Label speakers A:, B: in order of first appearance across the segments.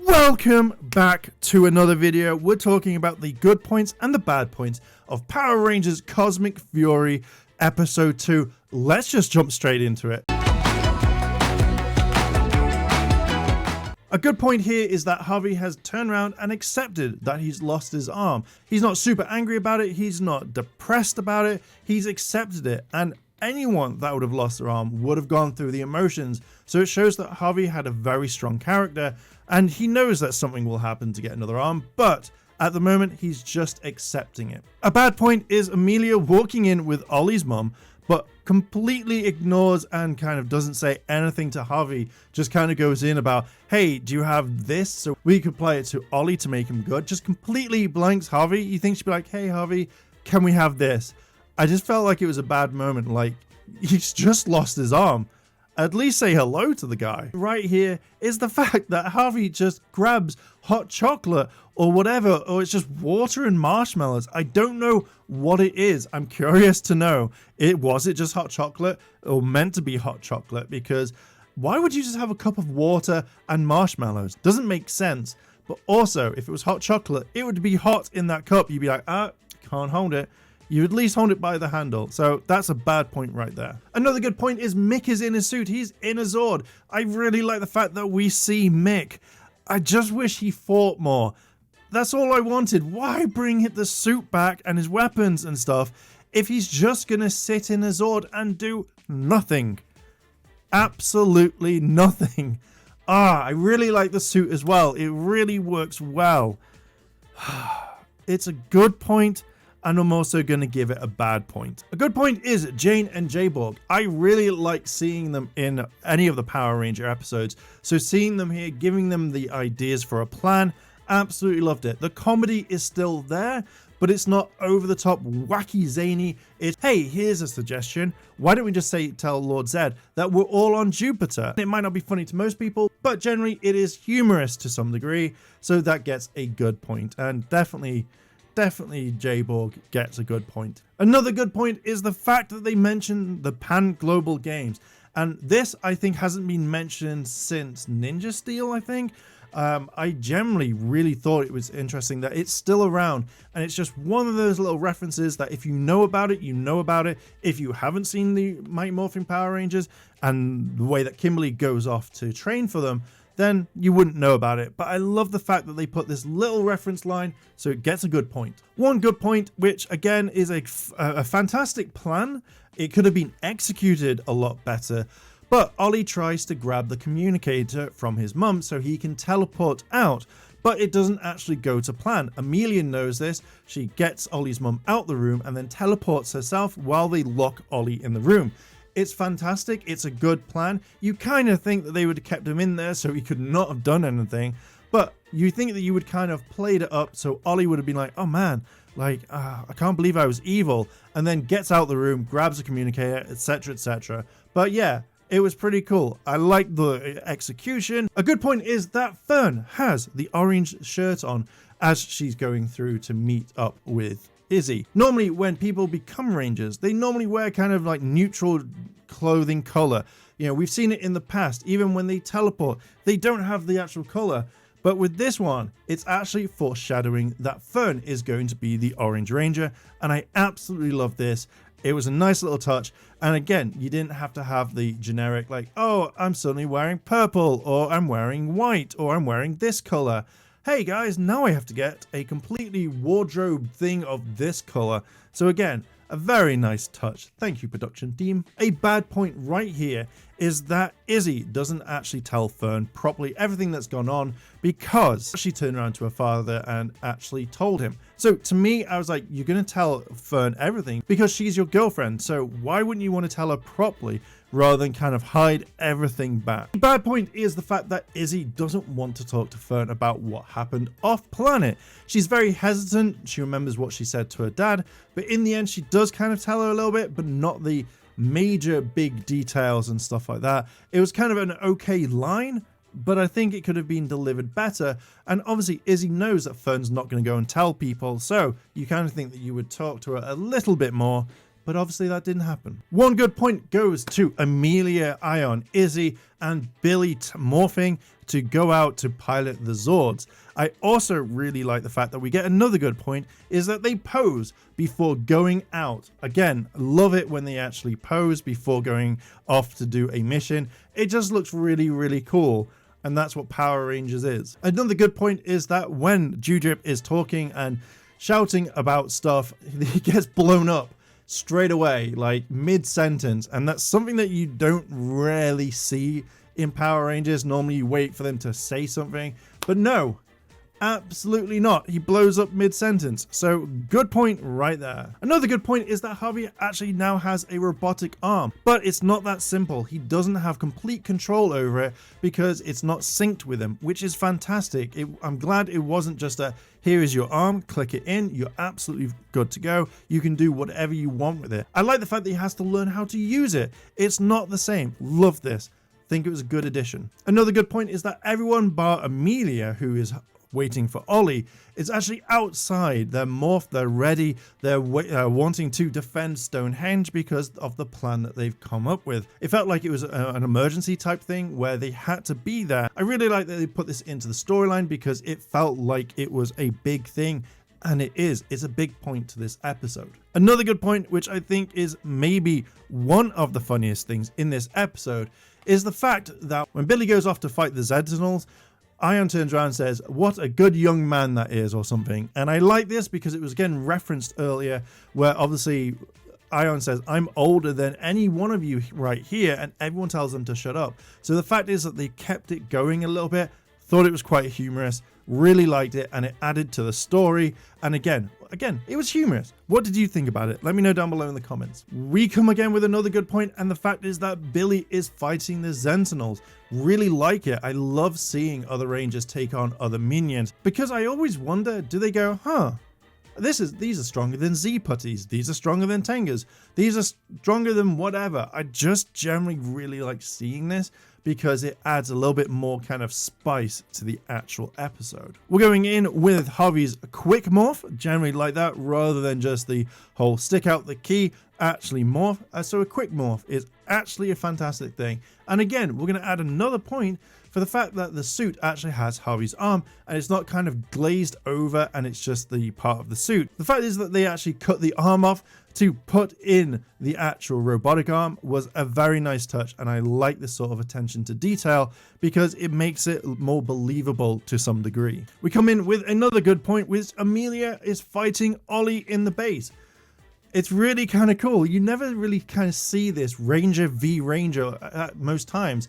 A: Welcome back to another video. We're talking about the good points and the bad points of Power Rangers Cosmic Fury Episode 2. Let's just jump straight into it. A good point here is that Harvey has turned around and accepted that he's lost his arm. He's not super angry about it, he's not depressed about it, he's accepted it, and anyone that would have lost their arm would have gone through the emotions. So it shows that Harvey had a very strong character and he knows that something will happen to get another arm, but at the moment he's just accepting it. A bad point is Amelia walking in with Ollie's mum, but completely ignores and kind of doesn't say anything to Harvey, just kind of goes in about, hey, do you have this so we could play it to Ollie to make him good? Just completely blanks Harvey. You think she'd be like, hey Harvey, can we have this? I just felt like it was a bad moment, like he's just lost his arm. At least say hello to the guy. Right here is the fact that Harvey just grabs hot chocolate or whatever, or it's just water and marshmallows. I don't know what it is. I'm curious to know. Was it just hot chocolate or meant to be hot chocolate? Because why would you just have a cup of water and marshmallows? Doesn't make sense. But also, if it was hot chocolate, it would be hot in that cup. You'd be like, can't hold it. You at least hold it by the handle. So that's a bad point right there. Another good point is Mick is in his suit. He's in a Zord. I really like the fact that we see Mick. I just wish he fought more. That's all I wanted. Why bring the suit back and his weapons and stuff if he's just going to sit in a Zord and do nothing? Absolutely nothing. I really like the suit as well. It really works well. It's a good point. And I'm also going to give it a bad point. A good point is Jane and J-Borg. I really like seeing them in any of the Power Ranger episodes. So seeing them here, giving them the ideas for a plan, absolutely loved it. The comedy is still there, but it's not over the top, wacky, zany. It's, hey, here's a suggestion. Why don't we just tell Lord Zed that we're all on Jupiter? It might not be funny to most people, but generally it is humorous to some degree. So that gets a good point. And definitely J-Borg gets a good point. Another good point is the fact that they mentioned the pan-global games. And this, I think, hasn't been mentioned since Ninja Steel, I think. I generally really thought it was interesting that it's still around. And it's just one of those little references that if you know about it, you know about it. If you haven't seen the Mighty Morphin Power Rangers and the way that Kimberly goes off to train for them, then you wouldn't know about it. But I love the fact that they put this little reference line so it gets a good point. One good point, which again is a fantastic plan. It could have been executed a lot better, but Ollie tries to grab the communicator from his mum so he can teleport out, but it doesn't actually go to plan. Amelia knows this. She gets Ollie's mum out the room and then teleports herself while they lock Ollie in the room. It's fantastic. It's a good plan. You kind of think that they would have kept him in there so he could not have done anything. But you think that you would kind of played it up so Ollie would have been like, oh man, like, I can't believe I was evil. And then gets out the room, grabs a communicator, etc, etc. But yeah, it was pretty cool. I like the execution. A good point is that Fern has the orange shirt on as she's going through to meet up with Izzy. Normally when people become Rangers, they normally wear kind of like neutral clothing color. You know, we've seen it in the past. Even when they teleport, they don't have the actual color. But with this one, it's actually foreshadowing that Fern is going to be the Orange Ranger. And I absolutely love this. It was a nice little touch. And again, you didn't have to have the generic like, oh, I'm suddenly wearing purple, or I'm wearing white, or I'm wearing this color. Hey guys, now I have to get a completely wardrobe thing of this color. So again, a very nice touch. Thank you, production team. A bad point right here is that Izzy doesn't actually tell Fern properly everything that's gone on because she turned around to her father and actually told him. So to me, I was like, you're going to tell Fern everything because she's your girlfriend. So why wouldn't you want to tell her properly rather than kind of hide everything back? The bad point is the fact that Izzy doesn't want to talk to Fern about what happened off planet. She's very hesitant. She remembers what she said to her dad, but in the end, she does kind of tell her a little bit, but not the major big details and stuff like that. It was kind of an okay line, but I think it could have been delivered better. And obviously Izzy knows that Fern's not going to go and tell people, so you kind of think that you would talk to her a little bit more, but obviously that didn't happen. One good point goes to Amelia, Ion, Izzy, and Billy morphing to go out to pilot the Zords. I also really like the fact that we get another good point is that they pose before going out. Again, love it when they actually pose before going off to do a mission. It just looks really, really cool. And that's what Power Rangers is. Another good point is that when Dewdrip is talking and shouting about stuff, he gets blown up straight away, like mid-sentence. And that's something that you don't rarely see in Power Rangers. Normally you wait for them to say something, but no, absolutely not. He blows up mid-sentence. So good point right there. Another good point is that Harvey actually now has a robotic arm, but it's not that simple. He doesn't have complete control over it because it's not synced with him, which is fantastic. I'm glad it wasn't just a, here is your arm, click it in, you're absolutely good to go. You can do whatever you want with it. I like the fact that he has to learn how to use it. It's not the same. Love this. Think it was a good addition. Another good point is that everyone bar Amelia, who is waiting for Ollie, is actually outside. They're morphed, they're ready, they're wanting to defend Stonehenge because of the plan that they've come up with. It felt like it was an emergency type thing where they had to be there. I really like that they put this into the storyline because it felt like it was a big thing, and it is. It's a big point to this episode. Another good point, which I think is maybe one of the funniest things in this episode, is the fact that when Billy goes off to fight the Sentinels, Ion turns around and says, "What a good young man that is," or something. And I like this because it was again referenced earlier where obviously Ion says, "I'm older than any one of you right here," and everyone tells them to shut up. So the fact is that they kept it going a little bit. Thought it was quite humorous, really liked it, and it added to the story. And again, it was humorous. What did you think about it? Let me know down below in the comments. We come again with another good point, and the fact is that Billy is fighting the Sentinels. Really like it. I love seeing other Rangers take on other minions because I always wonder, do they go, these are stronger than Z-Putties, these are stronger than Tengas, these are stronger than whatever. I just generally really like seeing this because it adds a little bit more kind of spice to the actual episode. We're going in with Harvey's quick morph, generally like that, rather than just the whole stick out the key, actually morph. So a quick morph is actually a fantastic thing. And again, we're going to add another point for the fact that the suit actually has Harvey's arm and it's not kind of glazed over and it's just the part of the suit. The fact is that they actually cut the arm off to put in the actual robotic arm was a very nice touch, and I like this sort of attention to detail because it makes it more believable to some degree. We come in with another good point, which Amelia is fighting Ollie in the base. It's really kind of cool. You never really kind of see this Ranger v Ranger at most times.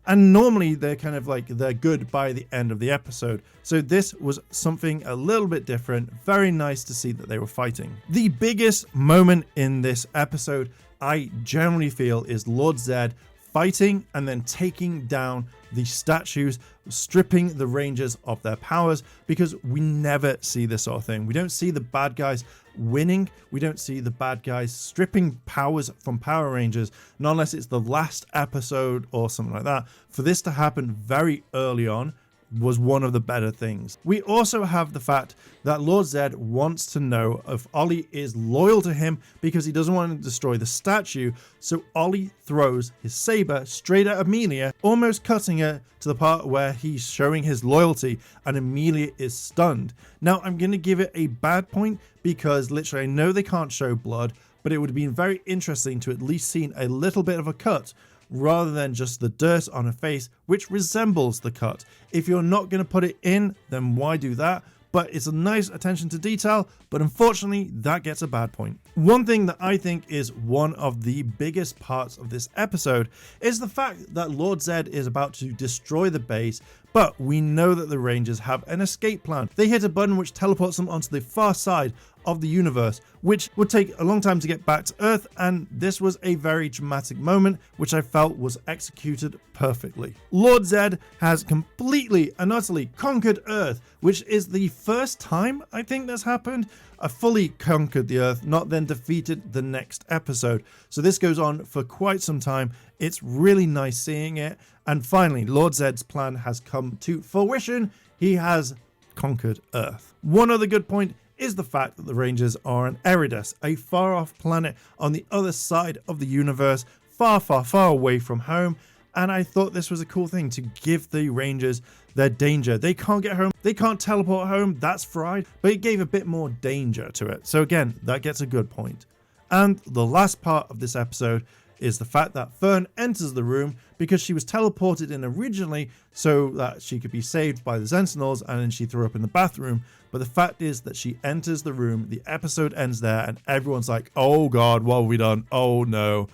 A: And normally they're kind of like they're good by the end of the episode. So this was something a little bit different. Very nice to see that they were fighting. The biggest moment in this episode, I generally feel, is Lord Zed fighting and then taking down the statues, stripping the Rangers of their powers, because we never see this sort of thing. We don't see the bad guys winning. We don't see the bad guys stripping powers from Power Rangers, not unless it's the last episode or something like that. For this to happen very early on was one of the better things. We also have the fact that Lord Zed wants to know if Ollie is loyal to him because he doesn't want to destroy the statue. So Ollie throws his saber straight at Amelia, almost cutting her to the part where he's showing his loyalty, and Amelia is stunned. Now I'm going to give it a bad point because literally I know they can't show blood, but it would have been very interesting to at least seen a little bit of a cut rather than just the dirt on her face, which resembles the cut. If you're not going to put it in, then why do that? But it's a nice attention to detail, but unfortunately that gets a bad point. One thing that I think is one of the biggest parts of this episode is the fact that Lord Zed is about to destroy the base, but we know that the Rangers have an escape plan. They hit a button which teleports them onto the far side of the universe, which would take a long time to get back to Earth, and this was a very dramatic moment which I felt was executed perfectly. Lord Zed has completely and utterly conquered Earth, which is the first time I think that's happened. I fully conquered the Earth, not then defeated the next episode. So this goes on for quite some time. It's really nice seeing it, and finally Lord Zed's plan has come to fruition. He has conquered Earth. One other good point is the fact that the Rangers are on Eridus, a far-off planet on the other side of the universe, far, far, far away from home. And I thought this was a cool thing to give the Rangers their danger. They can't get home, they can't teleport home, that's fried, but it gave a bit more danger to it. So again, that gets a good point. And the last part of this episode is the fact that Fern enters the room because she was teleported in originally so that she could be saved by the Sentinels, and then she threw up in the bathroom. But the fact is that she enters the room, the episode ends there, and everyone's like, oh god, what have we done? Oh no.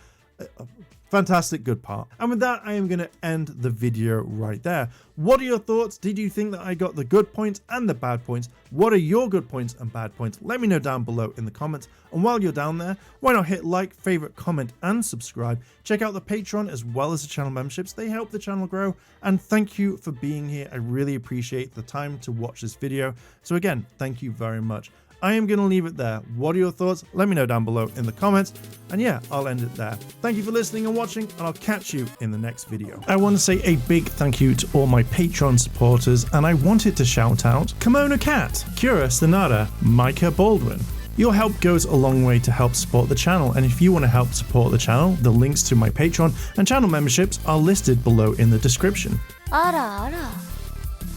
A: Fantastic, good part. And with that, I am going to end the video right there. What are your thoughts? Did you think that I got the good points and the bad points? What are your good points and bad points? Let me know down below in the comments. And while you're down there, why not hit like, favorite, comment, and subscribe? Check out the Patreon as well as the channel memberships. They help the channel grow. And thank you for being here. I really appreciate the time to watch this video. So again, thank you very much. I am going to leave it there. What are your thoughts? Let me know down below in the comments. And yeah, I'll end it there. Thank you for listening and watching, and I'll catch you in the next video. I want to say a big thank you to all my Patreon supporters, and I wanted to shout out Kimona Cat, Kira Stanada, Micah Baldwin. Your help goes a long way to help support the channel, and if you want to help support the channel, the links to my Patreon and channel memberships are listed below in the description.
B: あらあら、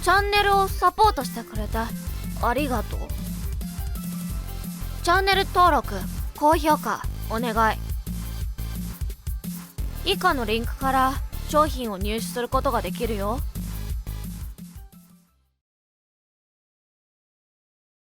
B: チャンネルをサポートしてくれてありがとう。チャンネル登録、高評価お願い。以下のリンクから商品を入手することができるよ。